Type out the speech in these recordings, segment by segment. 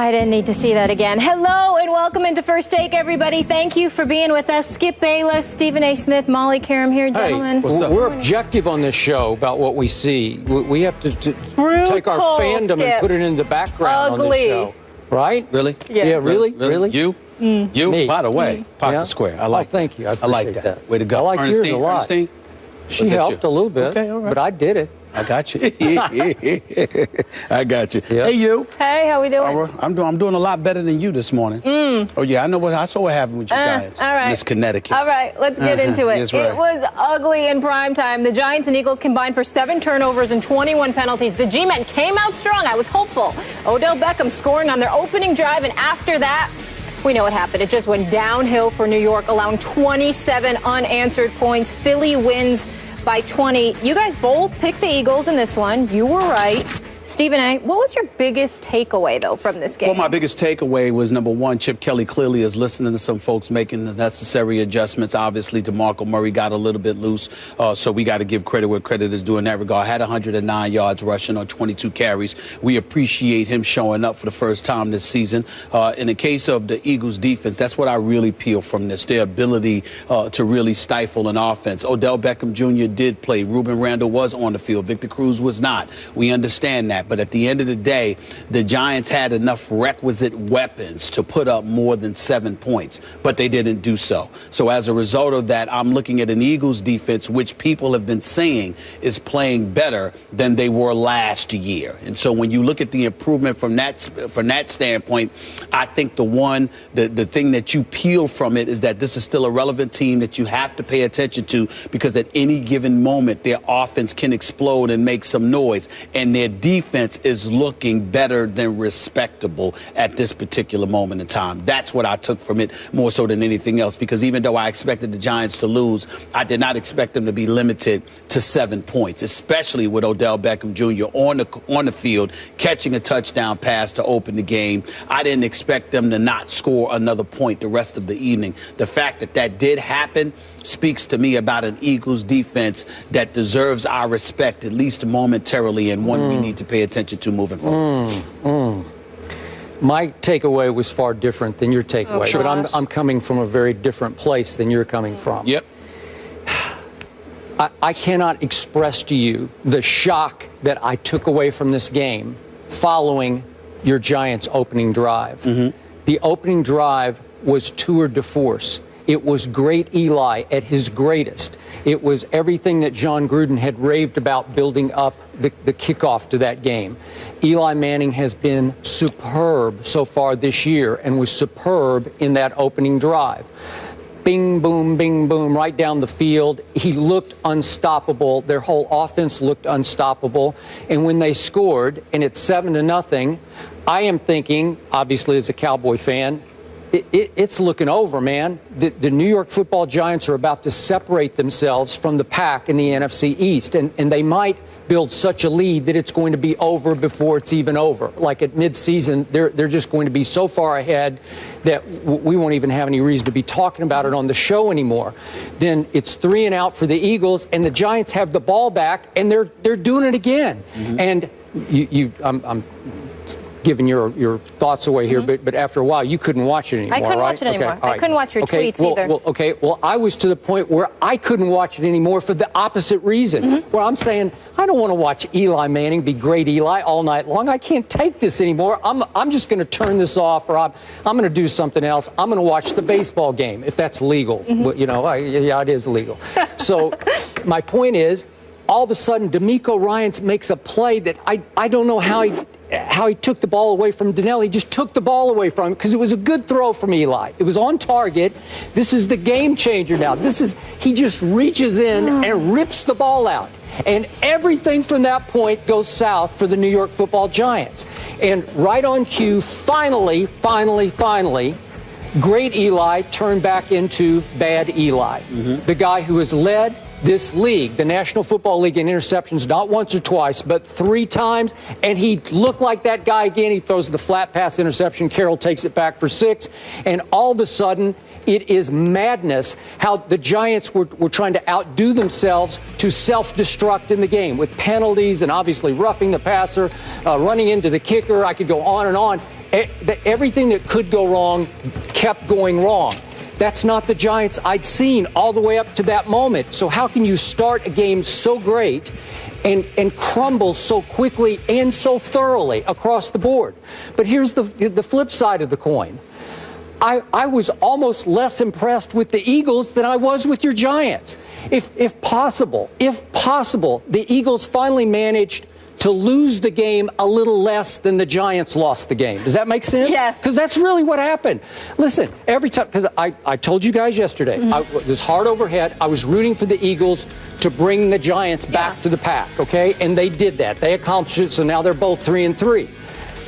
I didn't need to see that again. Hello and welcome into First Take, everybody. Thank you for being with us. Skip Bayless, Stephen A. Smith, Molly Karam here, gentlemen. Hey, we're objective on this show about what we see. We have to take our fandom Skip. and put it in the background on this show. Right? Really? Yeah, really? You? You? Me. By the way, Pocket Square. I like thank you. I like appreciate that. Way to go. I like yours a lot. Ernestine? She helped a little bit, Okay, all right. but I did it. I got you. I got you. Yeah. Hey, you. Hey, how we doing? I'm doing a lot better than you this morning. Oh, yeah, I saw what happened with your Giants. All right. Miss Connecticut. All right, let's get into it. That's right. It was ugly in prime time. The Giants and Eagles combined for 7 turnovers and 21 penalties. The G-men came out strong. I was hopeful. Odell Beckham scoring on their opening drive, and after that, we know what happened. It just went downhill for New York, allowing 27 unanswered points. Philly wins by 20. You guys both picked the Eagles in this one. You were right. Stephen A., what was your biggest takeaway, though, from this game? Well, my biggest takeaway was, number one, Chip Kelly clearly is listening to some folks making the necessary adjustments. Obviously, DeMarco Murray got a little bit loose, so we got to give credit where credit is due in that regard. Had 109 yards rushing on 22 carries. We appreciate him showing up for the first time this season. In the case of the Eagles' defense, that's what I really peel from this, their ability to really stifle an offense. Odell Beckham Jr. did play. Ruben Randle was on the field. Victor Cruz was not. We understand that. But at the end of the day, the Giants had enough requisite weapons to put up more than 7 points, but they didn't do so. So as a result of that, I'm looking at an Eagles defense, which people have been saying is playing better than they were last year. And so when you look at the improvement from that standpoint, I think the thing that you peel from it is that this is still a relevant team that you have to pay attention to, because at any given moment, their offense can explode and make some noise, and their defense is looking better than respectable at this particular moment in time. That's what I took from it more so than anything else, because even though I expected the Giants to lose, I did not expect them to be limited to 7 points, especially with Odell Beckham Jr. on the field, catching a touchdown pass to open the game. I didn't expect them to not score another point the rest of the evening. The fact that that did happen speaks to me about an Eagles defense that deserves our respect, at least momentarily, and one we need to pay attention to moving forward. My takeaway was far different than your takeaway, but I'm coming from a very different place than you're coming from. Yep. I cannot express to you the shock that I took away from this game following your Giants' opening drive. The opening drive was tour de force. It was great Eli at his greatest. It was everything that John Gruden had raved about building up the kickoff to that game. Eli Manning has been superb so far this year and was superb in that opening drive. Bing, boom, right down the field. He looked unstoppable. Their whole offense looked unstoppable. And when they scored, and it's 7-0, I am thinking, obviously as a Cowboy fan, it's looking over, man. The New York Football Giants are about to separate themselves from the pack in the NFC East, and they might build such a lead that it's going to be over before it's even over. Like at midseason, they're just going to be so far ahead that we won't even have any reason to be talking about it on the show anymore. Then it's 3 and out for the Eagles, and the Giants have the ball back, and they're doing it again. And I'm giving your thoughts away here, but after a while, you couldn't watch it anymore, I couldn't watch it anymore. Okay, I couldn't watch your tweets either. Well, I was to the point where I couldn't watch it anymore for the opposite reason, where I'm saying, I don't want to watch Eli Manning be great Eli all night long. I can't take this anymore. I'm just going to turn this off, or I'm going to do something else. I'm going to watch the baseball game, if that's legal. Well, yeah, it is legal. So my point is, all of a sudden, D'Amico Ryans makes a play that I don't know how he took the ball away from Donnell. He just took the ball away from him because it was a good throw from Eli. It was on target. This is the game changer now. He just reaches in and rips the ball out. And everything from that point goes south for the New York Football Giants. And right on cue, finally, great Eli turned back into bad Eli. The guy who has led this league, the National Football League, in interceptions, not once or twice, but 3 times, and he looked like that guy again. He throws the flat pass interception. Carroll takes it back for 6, and all of a sudden, it is madness how the Giants were trying to outdo themselves to self-destruct in the game with penalties and obviously roughing the passer, running into the kicker. I could go on and on. Everything that could go wrong kept going wrong. That's not the Giants I'd seen all the way up to that moment. So how can you start a game so great and crumble so quickly and so thoroughly across the board? But here's the flip side of the coin. I was almost less impressed with the Eagles than I was with your Giants. If possible, the Eagles finally managed to lose the game a little less than the Giants lost the game. Does that make sense? Yes. Because that's really what happened. Listen, every time, because I told you guys yesterday, this hard overhead, I was rooting for the Eagles to bring the Giants back to the pack, okay? And they did that. They accomplished it, so now they're both 3-3.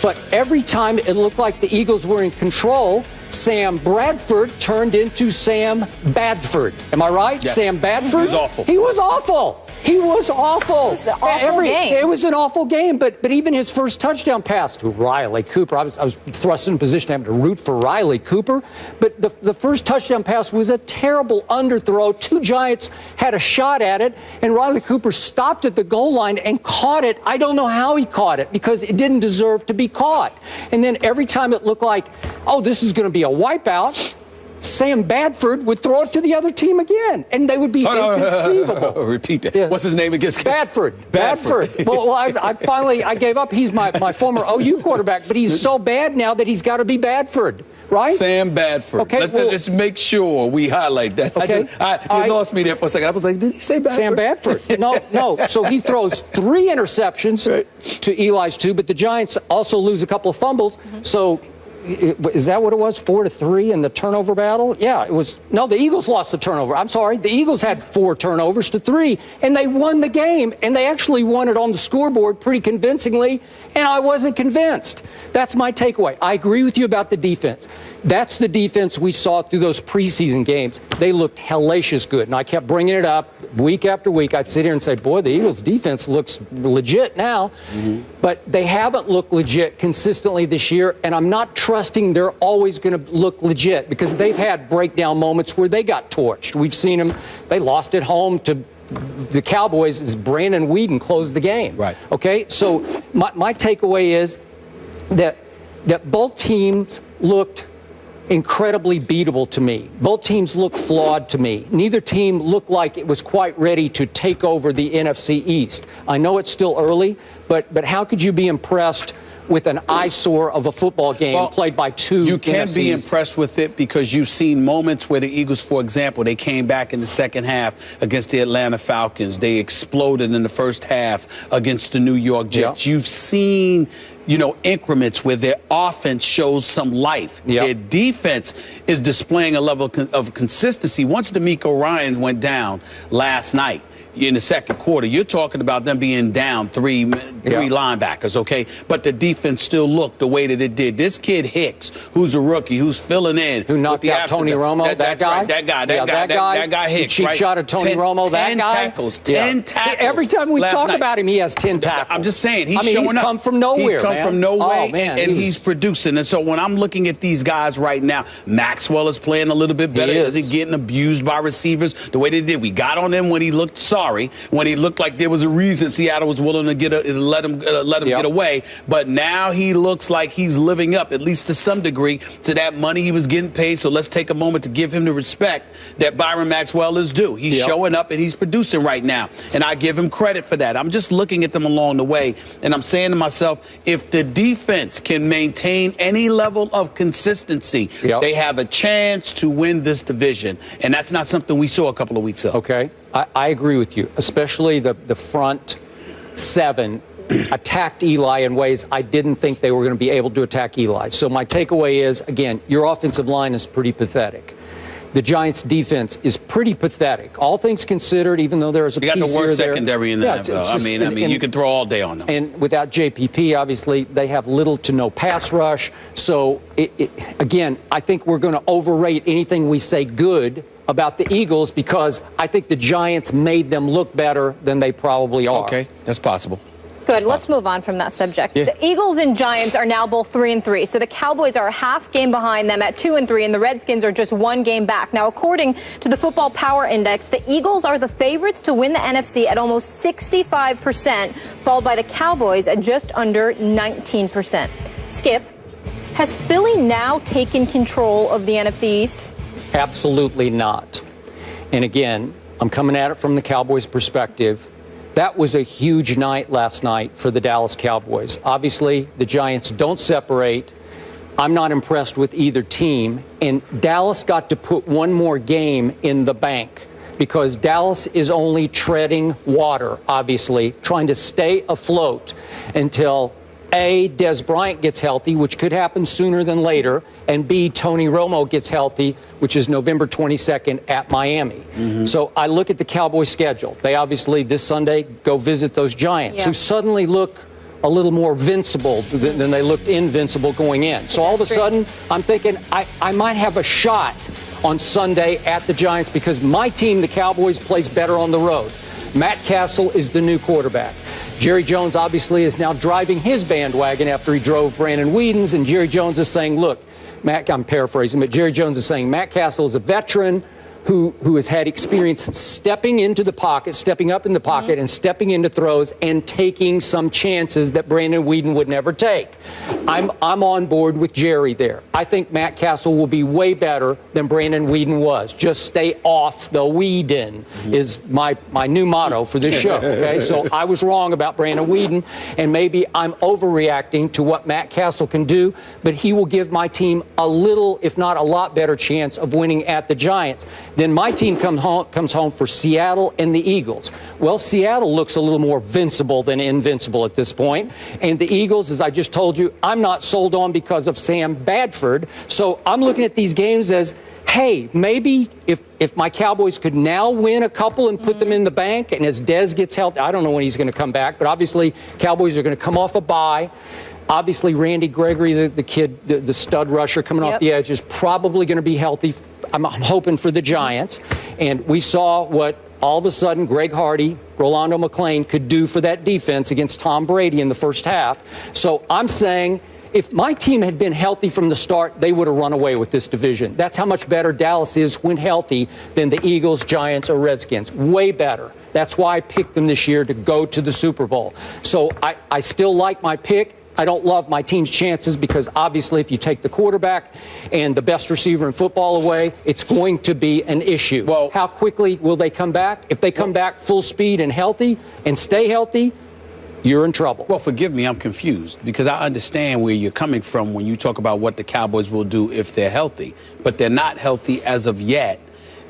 But every time it looked like the Eagles were in control, Sam Bradford turned into Sam Badford. Am I right? Yes. Sam Badford? He was awful. He was awful. He was awful. It was an awful game. It was an awful game, but even his first touchdown pass to Riley Cooper, I was thrust in a position to have to root for Riley Cooper, but the first touchdown pass was a terrible underthrow. Two Giants had a shot at it, and Riley Cooper stopped at the goal line and caught it. I don't know how he caught it because it didn't deserve to be caught. And then every time it looked like, oh, this is going to be a wipeout, Sam Badford would throw it to the other team again, and they would be inconceivable. Repeat that. Yeah. What's his name against Badford. Well, I finally gave up. He's my former OU quarterback, but he's so bad now that he's got to be Badford, right? Sam Badford. Okay, Let's make sure we highlight that. Okay. You lost me there for a second. I was like, did he say Badford? Sam Badford. No. So he throws 3 interceptions to Eli's 2, but the Giants also lose a couple of fumbles. So is that what it was? 4-3 in the turnover battle? Yeah, it was. No, the Eagles lost the turnover. I'm sorry. The Eagles had 4 turnovers to 3, and they won the game, and they actually won it on the scoreboard pretty convincingly, and I wasn't convinced. That's my takeaway. I agree with you about the defense. That's the defense we saw through those preseason games. They looked hellacious good, and I kept bringing it up week after week. I'd sit here and say, boy, the Eagles' defense looks legit now. But they haven't looked legit consistently this year, and I'm not trusting they're always going to look legit because they've had breakdown moments where they got torched. We've seen them. They lost at home to the Cowboys as Brandon Weeden closed the game. Right. Okay? So my takeaway is that both teams looked incredibly beatable to me. Both teams look flawed to me. Neither team looked like it was quite ready to take over the NFC East. I know it's still early, but how could you be impressed with an eyesore of a football game played by 2 You can't NFC be East? impressed with it because you've seen moments where the Eagles, for example, they came back in the second half against the Atlanta Falcons. They exploded in the first half against the New York Jets. You've seen increments where their offense shows some life. Their defense is displaying a level of consistency. Once D'Amico Ryans went down last night in the second quarter, you're talking about them being down three linebackers, okay? But the defense still looked the way that it did. This kid Hicks, who's a rookie, who's filling in. Who knocked out Tony Romo, that guy? Right, that guy Hicks, cheap shot at Tony Romo, that guy? 10 tackles. Every time we talk about him, he has 10 tackles. I'm just saying, he's showing he's up. come from nowhere, He's come man. from nowhere, oh, man, and he's producing. And so when I'm looking at these guys right now, Maxwell is playing a little bit better. Is he getting abused by receivers the way they did? We got on him when he looked sorry, when he looked like there was a reason Seattle was willing to let him get away. But now he looks like he's living up, at least to some degree, to that money he was getting paid. So let's take a moment to give him the respect that Byron Maxwell is due. He's showing up and he's producing right now. And I give him credit for that. I'm just looking at them along the way, and I'm saying to myself, if the defense can maintain any level of consistency, they have a chance to win this division. And that's not something we saw a couple of weeks ago. Okay. I agree with you, especially the front 7 attacked Eli in ways I didn't think they were going to be able to attack Eli. So my takeaway is, again, your offensive line is pretty pathetic. The Giants' defense is pretty pathetic. All things considered, even though there is a piece here or there. You got the worst secondary in the NFL. I mean, you could throw all day on them. And without JPP, obviously, they have little to no pass rush. So, again, I think we're going to overrate anything we say good about the Eagles because I think the Giants made them look better than they probably are. Okay, that's possible. Good. Let's move on from that subject. The Eagles and Giants are now both 3-3. So the Cowboys are a half game behind them at 2-3, and the Redskins are just 1 game back. Now, according to the Football Power Index, the Eagles are the favorites to win the NFC at almost 65%, followed by the Cowboys at just under 19%. Skip, Has Philly now taken control of the NFC East? Absolutely not. And again, I'm coming at it from the Cowboys' perspective. That was a huge night last night for the Dallas Cowboys. Obviously, the Giants don't separate. I'm not impressed with either team. And Dallas got to put one more game in the bank because Dallas is only treading water, obviously, trying to stay afloat until A, Des Bryant gets healthy, which could happen sooner than later, and B, Tony Romo gets healthy, which is November 22nd at Miami. So I look at the Cowboys schedule. They obviously this Sunday go visit those Giants who suddenly look a little more invincible than they looked invincible going in. So all of a sudden, I'm thinking I might have a shot on Sunday at the Giants because my team, the Cowboys, plays better on the road. Matt Castle is the new quarterback. Jerry Jones obviously is now driving his bandwagon after he drove Brandon Whedon's, and Jerry Jones is saying, look, Matt, I'm paraphrasing, but Jerry Jones is saying Matt Castle is a veteran who has had experience stepping into the pocket, stepping up in the pocket, and stepping into throws and taking some chances that Brandon Whedon would never take. I'm on board with Jerry there. I think Matt Castle will be way better than Brandon Whedon was. Just stay off the Whedon is my new motto for this show. Okay, so I was wrong about Brandon Whedon, and maybe I'm overreacting to what Matt Castle can do, but he will give my team a little, if not a lot better chance of winning at the Giants. Then my team comes home for Seattle and the Eagles. Well, Seattle looks a little more invincible than invincible at this point. And the Eagles, as I just told you, I'm not sold on because of Sam Bradford. So I'm looking at these games as, hey, maybe if my Cowboys could now win a couple and put them in the bank, and as Dez gets healthy, I don't know when he's going to come back, but obviously Cowboys are going to come off a bye. Obviously, Randy Gregory, the kid, the stud rusher coming off the edge, is probably going to be healthy. I'm hoping for the Giants. And we saw what all of a sudden Greg Hardy, Rolando McClain could do for that defense against Tom Brady in the first half. So I'm saying if my team had been healthy from the start, they would have run away with this division. That's how much better Dallas is when healthy than the Eagles, Giants, or Redskins. Way better. That's why I picked them this year to go to the Super Bowl. So I still like my pick. I don't love my team's chances because obviously if you take the quarterback and the best receiver in football away, it's going to be an issue. Well, how quickly will they come back? If they come back full speed and healthy and stay healthy, you're in trouble. Well, forgive me, I'm confused because I understand where you're coming from when you talk about what the Cowboys will do if they're healthy, but they're not healthy as of yet.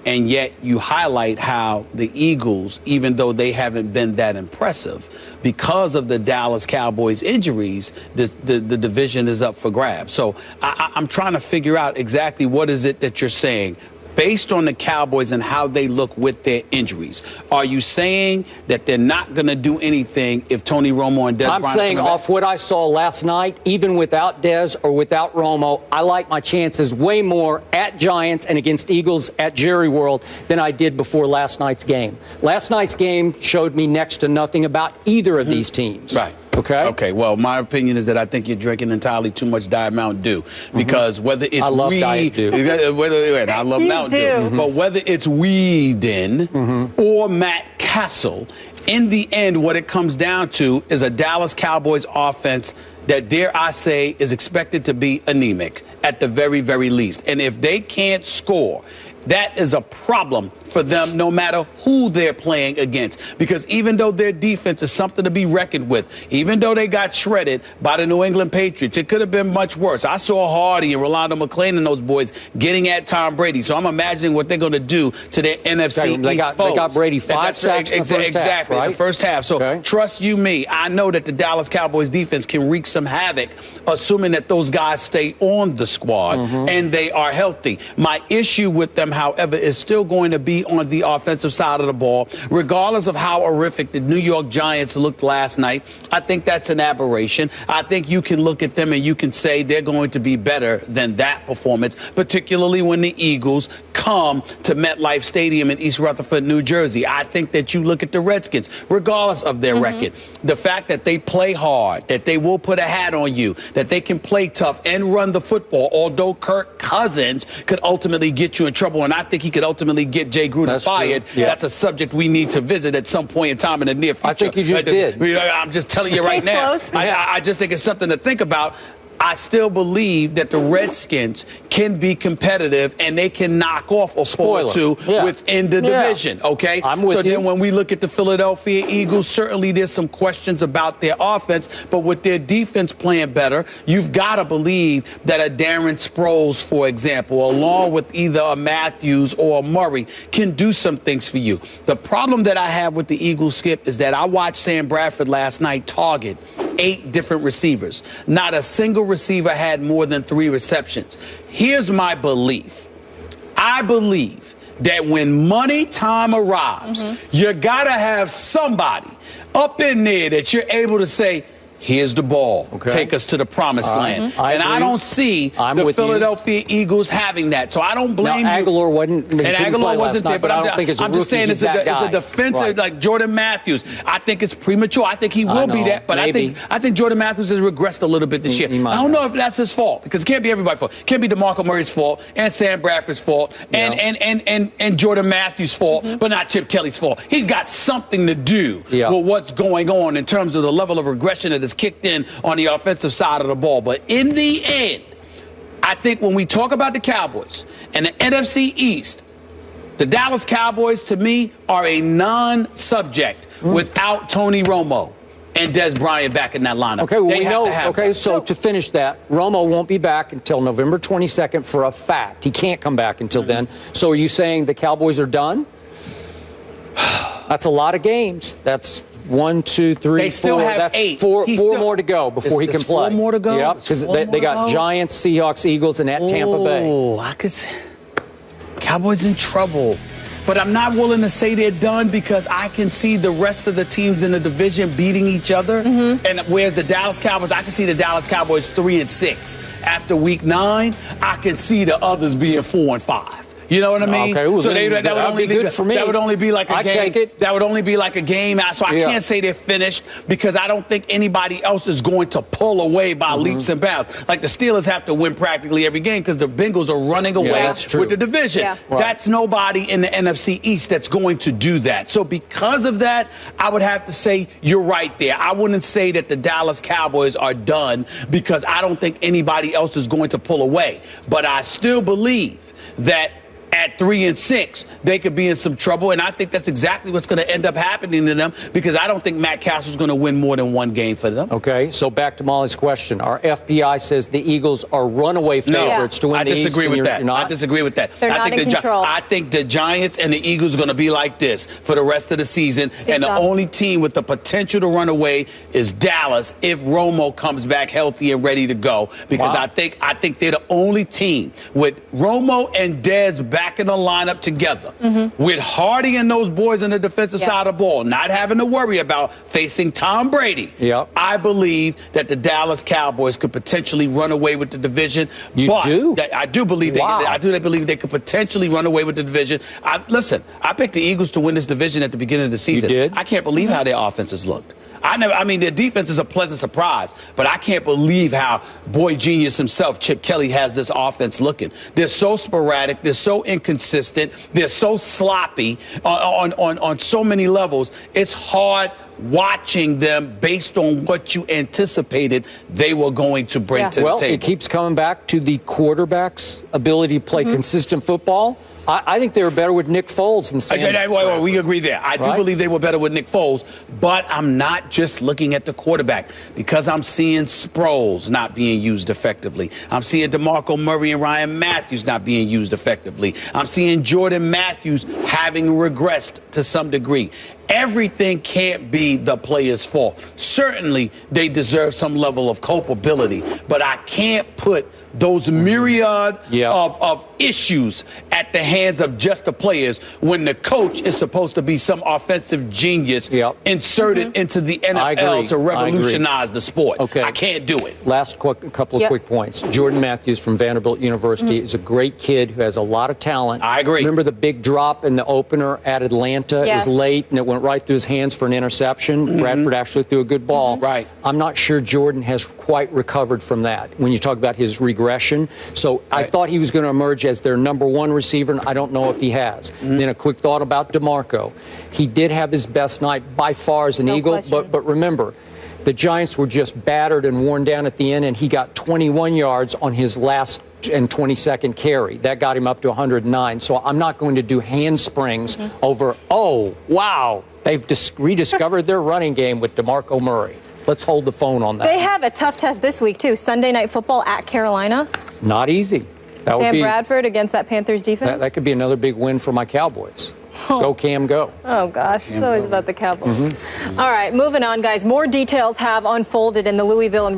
And yet you highlight how the Eagles, even though they haven't been that impressive, because of the Dallas Cowboys injuries, the division is up for grabs. So I'm trying to figure out exactly what is it that you're saying. Based on the Cowboys and how they look with their injuries, are you saying that they're not going to do anything if Tony Romo and Des Bryant? I'm saying off what I saw last night, even without Des or without Romo, I like my chances way more at Giants and against Eagles at Jerry World than I did before last night's game. Last night's game showed me next to nothing about either of these teams. Right. Okay. Okay. Well, my opinion is that I think you're drinking entirely too much Diet Mountain Dew because whether it's I love Diet Dew. I love Mountain Dew. But whether it's Whedon or Matt Castle, in the end, what it comes down to is a Dallas Cowboys offense that, dare I say, is expected to be anemic at the very, very least. And if they can't score, that is a problem for them no matter who they're playing against. Because even though their defense is something to be reckoned with, even though they got shredded by the New England Patriots, it could have been much worse. I saw Hardy and Rolando McClain and those boys getting at Tom Brady. So I'm imagining what they're going to do to their NFC East foes. They got Brady 5 sacks in the first half, exactly, right? the first half. So trust you me, I know that the Dallas Cowboys defense can wreak some havoc, assuming that those guys stay on the squad and they are healthy. My issue with them, however, is still going to be on the offensive side of the ball. Regardless of how horrific the New York Giants looked last night, I think that's an aberration. I think you can look at them and you can say they're going to be better than that performance, particularly when the Eagles come to MetLife Stadium in East Rutherford, New Jersey. I think that you look at the Redskins, regardless of their record, the fact that they play hard, that they will put a hat on you, that they can play tough and run the football, although Kirk Cousins could ultimately get you in trouble, and I think he could ultimately get Jay Gruden fired. Yeah. That's a subject we need to visit at some point in time in the near future. I think you just did. I'm just telling you right now. I just think it's something to think about. I still believe that the Redskins can be competitive and they can knock off a 4 or 2 within the division, okay? I'm with you. Then when we look at the Philadelphia Eagles, certainly there's some questions about their offense, but with their defense playing better, you've got to believe that a Darren Sproles, for example, along with either a Matthews or a Murray, can do some things for you. The problem that I have with the Eagles, Skip, is that I watched Sam Bradford last night target 8 different receivers. Not a single receiver had more than 3 receptions. Here's my belief. I believe that when money time arrives, you got to have somebody up in there that you're able to say, here's the ball. Take us to the promised land. I don't see the Philadelphia Eagles having that. So I don't blame you. Aguilar wasn't. And Aguilar wasn't there. But I don't think it's a I'm just saying it's a defensive like Jordan Matthews. I think it's premature. I think he will be that. But I think Jordan Matthews has regressed a little bit this year. I don't know if that's his fault, because it can't be everybody's fault. It can't be DeMarco Murray's fault and Sam Bradford's fault and Jordan Matthews' fault, but not Chip Kelly's fault. He's got something to do with what's going on in terms of the level of regression that is kicked in on the offensive side of the ball. But in the end, I think when we talk about the Cowboys and the NFC East, the Dallas Cowboys, to me, are a non-subject without Tony Romo and Des Bryant back in that lineup. Okay, well, we know. Okay, so to finish that, Romo won't be back until November 22nd for a fact. He can't come back until then. So are you saying the Cowboys are done? That's a lot of games. That's 1, 2, 3, they still 4. Have That's 8. four more to go before he can play. 4 more to go? Yeah, because they got Giants, Seahawks, Eagles, and at Tampa Bay. Oh, I could see Cowboys in trouble. But I'm not willing to say they're done, because I can see the rest of the teams in the division beating each other. And whereas the Dallas Cowboys, I can see the Dallas Cowboys 3-6. After week 9, I can see the others being 4-5. You know what I mean? Okay, well, so that would only be good for me. That would only be like a game. Take it. That would only be like a game. So I can't say they're finished, because I don't think anybody else is going to pull away by leaps and bounds. Like the Steelers have to win practically every game because the Bengals are running away with the division. Yeah. That's nobody in the NFC East that's going to do that. So because of that, I would have to say you're right there. I wouldn't say that the Dallas Cowboys are done, because I don't think anybody else is going to pull away. But I still believe that at 3-6, they could be in some trouble, and I think that's exactly what's going to end up happening to them, because I don't think Matt Castle's going to win more than 1 game for them. Okay, so back to Molly's question. Our FBI says the Eagles are runaway favorites to win the East. I disagree with that. I disagree with that. They're not in control. I think the Giants and the Eagles are going to be like this for the rest of the season, and the only team with the potential to run away is Dallas if Romo comes back healthy and ready to go, because I think they're the only team with Romo and Dez back in the lineup together, with Hardy and those boys on the defensive side of the ball, not having to worry about facing Tom Brady. I believe that the Dallas Cowboys could potentially run away with the division. I do believe they could potentially run away with the division. Listen, I picked the Eagles to win this division at the beginning of the season. You did? I can't believe how their offenses looked. I mean, their defense is a pleasant surprise, but I can't believe how boy genius himself, Chip Kelly, has this offense looking. They're so sporadic. They're so inconsistent. They're so sloppy on so many levels. It's hard watching them based on what you anticipated they were going to bring to the table. It keeps coming back to the quarterback's ability to play consistent football. I think they were better with Nick Foles than Sam. We agree there. I do believe they were better with Nick Foles, but I'm not just looking at the quarterback, because I'm seeing Sproles not being used effectively. I'm seeing DeMarco Murray and Ryan Matthews not being used effectively. I'm seeing Jordan Matthews having regressed to some degree. Everything can't be the player's fault. Certainly, they deserve some level of culpability, but I can't put those myriad of issues at the hands of just the players when the coach is supposed to be some offensive genius inserted into the NFL to revolutionize the sport. I can't do it. Last couple of quick points. Jordan Matthews from Vanderbilt University is a great kid who has a lot of talent. I agree. Remember the big drop in the opener at Atlanta? It was late, and it went right through his hands for an interception. Bradford actually threw a good ball. I'm not sure Jordan has quite recovered from that when you talk about his regression. So I thought he was going to emerge as their number 1 receiver, and I don't know if he has. Then a quick thought about DeMarco. He did have his best night by far as an Eagle, but remember, The Giants were just battered and worn down at the end, and he got 21 yards on his last and 22nd carry. That got him up to 109. So I'm not going to do handsprings over, oh, wow, they've rediscovered their running game with DeMarco Murray. Let's hold the phone on that. They have a tough test this week, too. Sunday Night Football at Carolina. Not easy. That would Sam be, Bradford against that Panthers defense. that could be another big win for my Cowboys. Go, Cam, go. Oh, gosh. It's always about the Cowboys. All right, moving on, guys. More details have unfolded in the Louisville and